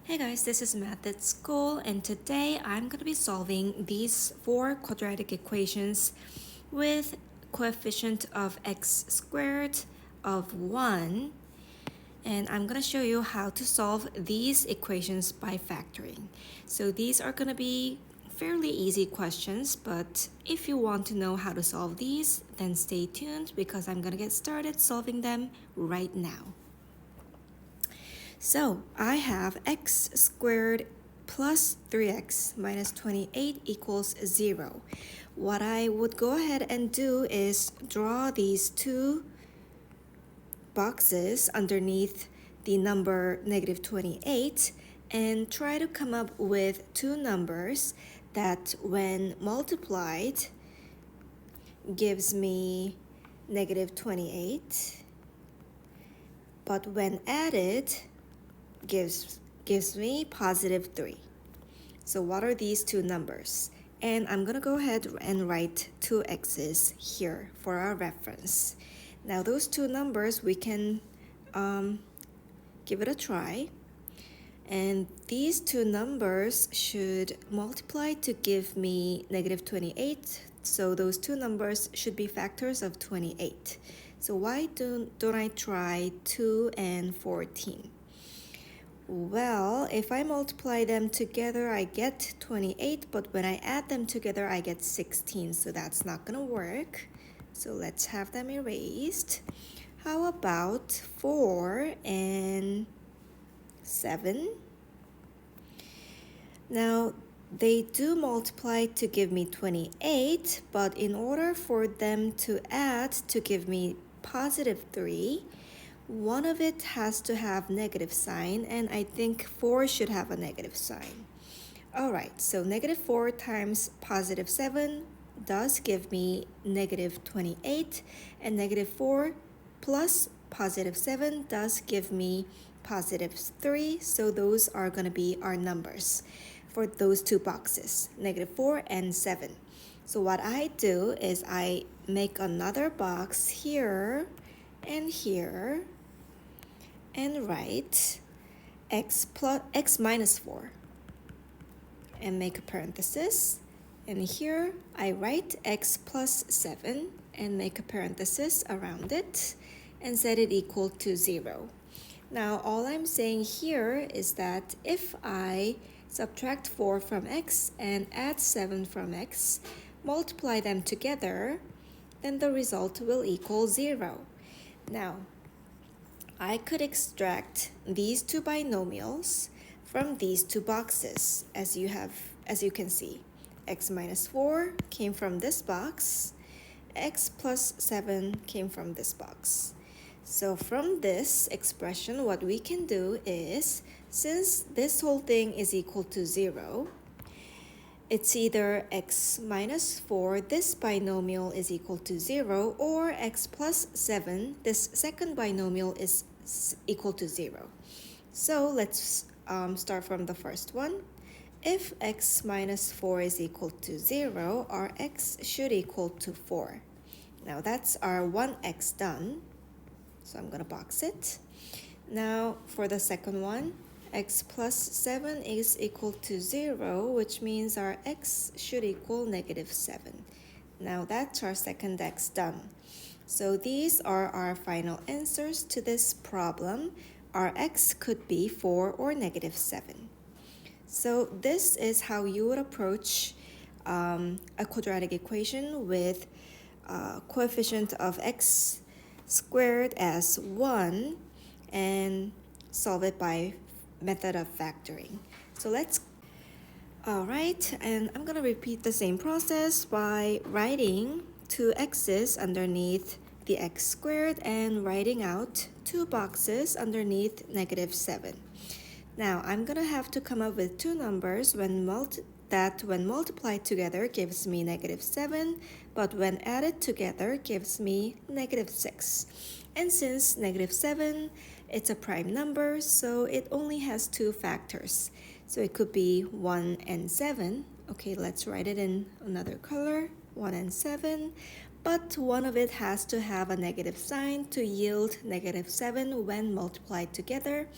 Hey guys, this is MATHit School, and today I'm going to be solving these four quadratic equations with coefficient of x squared of 1, and I'm going to show you how to solve these equations by factoring. So these are going to be fairly easy questions, but if you want to know how to solve these, then stay tuned because I'm going to get started solving them right now. So I have x squared plus 3x minus 28 equals 0. What I would go ahead and do is draw these two boxes underneath the number negative 28 and try to come up with two numbers that when multiplied gives me negative 28, but when added gives me positive 3. So what are these two numbers? And I'm going to go ahead and write two x's here for our reference. Now those two numbers, we can give it a try. And these two numbers should multiply to give me negative 28. So those two numbers should be factors of 28. So why don't I try 2 and 14? Well, if I multiply them together, I get 28, but when I add them together, I get 16, so that's not gonna work. So let's have them erased. How about 4 and 7? Now, they do multiply to give me 28, but in order for them to add to give me positive 3, one of it has to have negative sign, and I think 4 should have a negative sign. All right, so negative 4 times positive 7 does give me negative 28, and negative 4 plus positive 7 does give me positive 3, so those are going to be our numbers for those two boxes, negative 4 and 7. So what I do is I make another box here and here, and write x minus 4 and make a parenthesis, and here I write x plus 7 and make a parenthesis around it and set it equal to 0. Now all I'm saying here is that if I subtract 4 from x and add 7 from x, multiply them together, then the result will equal 0. Now I could extract these two binomials from these two boxes, as you can see. X minus 4 came from this box, x plus 7 came from this box. So from this expression, what we can do is, since this whole thing is equal to 0, it's either x minus 4, this binomial is equal to 0, or x plus 7, this second binomial is equal to 0. So let's start from the first one. If x minus 4 is equal to 0, our x should equal to 4. Now that's our 1x done. So I'm going to box it. Now for the second one, x plus 7 is equal to 0, which means our x should equal negative 7. Now that's our second x done. So these are our final answers to this problem. Our x could be 4 or negative 7. So this is how you would approach a quadratic equation with coefficient of x squared as 1 and solve it by method of factoring. So alright, and I'm gonna repeat the same process by writing two x's underneath the x squared and writing out two boxes underneath negative 7. Now I'm gonna have to come up with two numbers when multiplied together gives me negative 7, but when added together gives me negative 6. And since negative 7, it's a prime number, so it only has two factors. So it could be 1 and 7. Okay, let's write it in another color, 1 and 7. But one of it has to have a negative sign to yield negative 7 when multiplied together.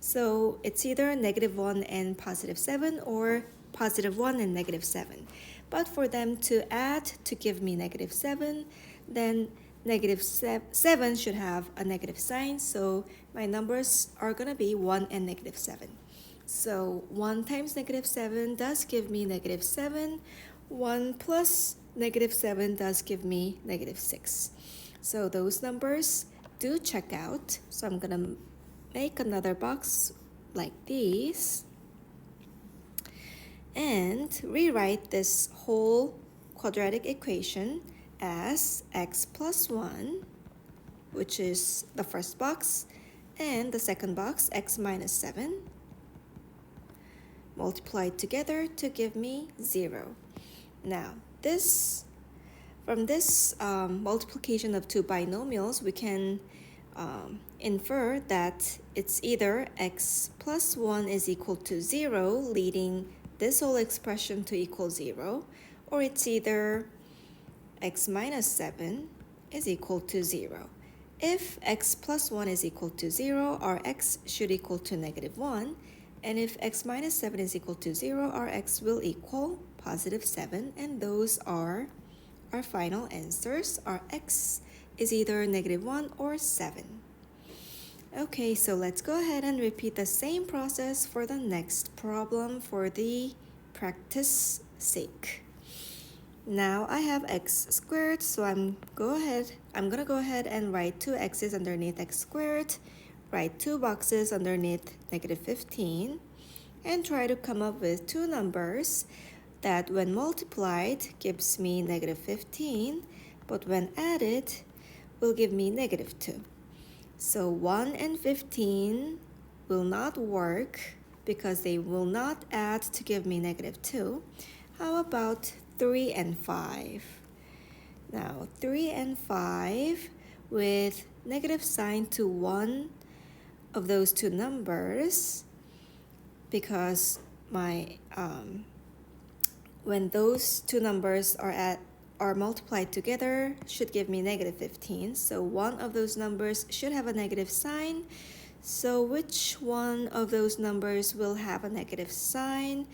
So it's either -1 and +7 or +1 and -7. But for them to add to give me -7, then -7 should have a negative sign. So my numbers are going to be 1 and -7. So 1 times -7 does give me -7. 1 plus -7 does give me -6. So those numbers do check out. So I'm going to make another box like these and rewrite this whole quadratic equation as x plus 1, which is the first box, and the second box, x minus 7, multiplied together to give me 0. Now, from this multiplication of two binomials, we can infer that it's either x plus 1 is equal to 0, leading this whole expression to equal 0, or it's either x minus 7 is equal to 0. If x plus 1 is equal to 0, our x should equal to -1, and if x minus 7 is equal to 0, our x will equal +7, and those are our final answers. Our x is either -1 or 7. Okay, so let's go ahead and repeat the same process for the next problem for the practice sake. Now I have x squared, so I'm gonna go ahead and write 2 x's underneath x squared, write 2 boxes underneath -15, and try to come up with two numbers that when multiplied gives me -15, but when added will give me -2. So 1 and 15 will not work because they will not add to give me -2. How about 3 and 5? Now 3 and 5 with negative sign to one of those two numbers, because when those two numbers are multiplied together should give me -15. So one of those numbers should have a negative sign. So which one of those numbers will have a negative sign?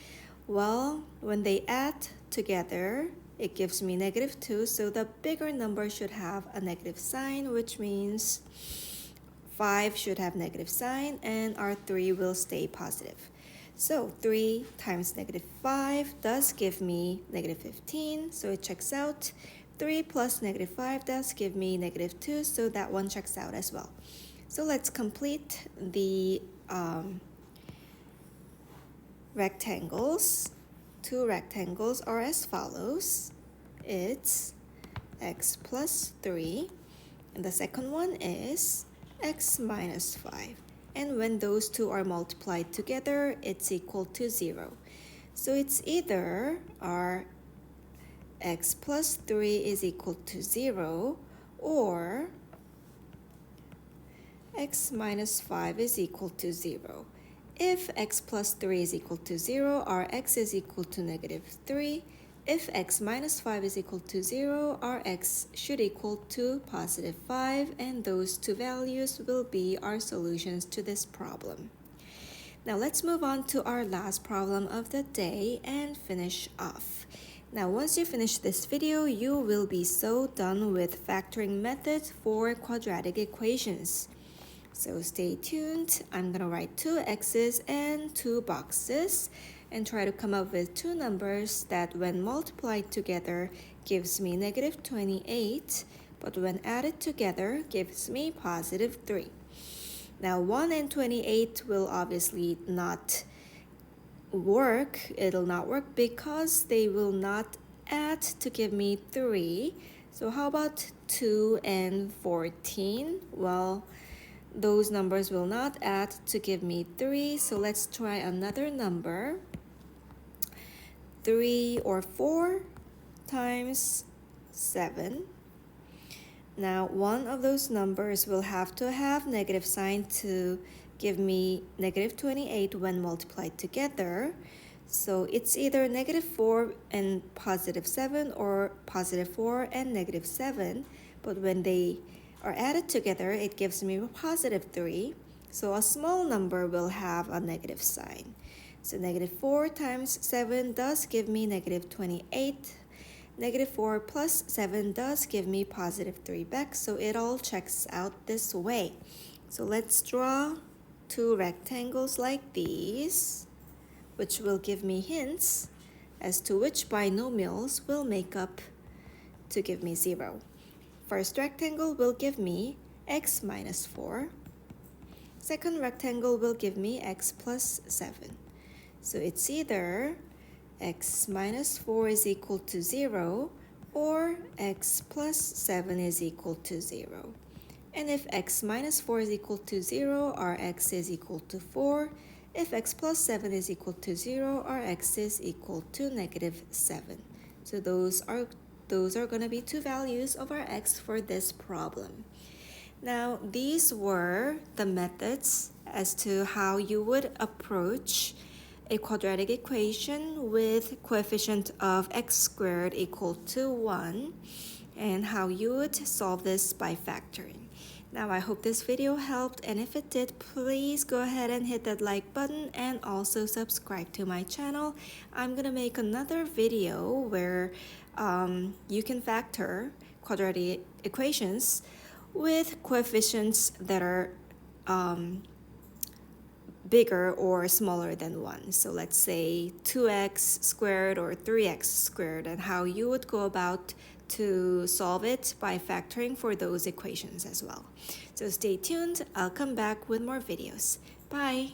Well, when they add together, it gives me -2. So the bigger number should have a negative sign, which means 5 should have negative sign and our 3 will stay positive. So 3 times -5 does give me -15, so it checks out. 3 plus -5 does give me -2, so that one checks out as well. So let's complete the rectangles. 2 rectangles are as follows. It's x plus 3, and the second one is x minus 5. And when those two are multiplied together, it's equal to 0. So it's either our x plus 3 is equal to 0 or x minus 5 is equal to 0. If x plus 3 is equal to 0, our x is equal to -3. If x minus 5 is equal to 0, our x should equal to +5, and those two values will be our solutions to this problem. Now let's move on to our last problem of the day and finish off. Now once you finish this video, you will be so done with factoring methods for quadratic equations. So stay tuned. I'm going to write 2 x's and 2 boxes and try to come up with two numbers that when multiplied together gives me -28, but when added together gives me +3. Now 1 and 28 will obviously not work. It'll not work because they will not add to give me 3. So how about 2 and 14? Well, those numbers will not add to give me 3, so let's try another number. 3 or 4 times 7. Now one of those numbers will have to have negative sign to give me -28 when multiplied together. So it's either -4 and +7 or +4 and -7, but when they are added together, it gives me +3. So a small number will have a negative sign. So negative 4 times 7 does give me negative 28. Negative 4 plus 7 does give me positive 3 back, so it all checks out this way. So let's draw two rectangles like these, which will give me hints as to which binomials will make up to give me 0. First rectangle will give me x minus 4. Second rectangle will give me x plus 7. So it's either x minus 4 is equal to 0 or x plus 7 is equal to 0. And if x minus 4 is equal to 0, our x is equal to 4. If x plus 7 is equal to 0, our x is equal to negative 7. So those are going to be two values of our x for this problem. Now, these were the methods as to how you would approach a quadratic equation with coefficient of x squared equal to 1 and how you would solve this by factoring. Now, I hope this video helped, and if it did, please go ahead and hit that like button and also subscribe to my channel. I'm gonna make another video where you can factor quadratic equations with coefficients that are bigger or smaller than 1. So let's say 2x squared or 3x squared, and how you would go about to solve it by factoring for those equations as well. So stay tuned. I'll come back with more videos. Bye!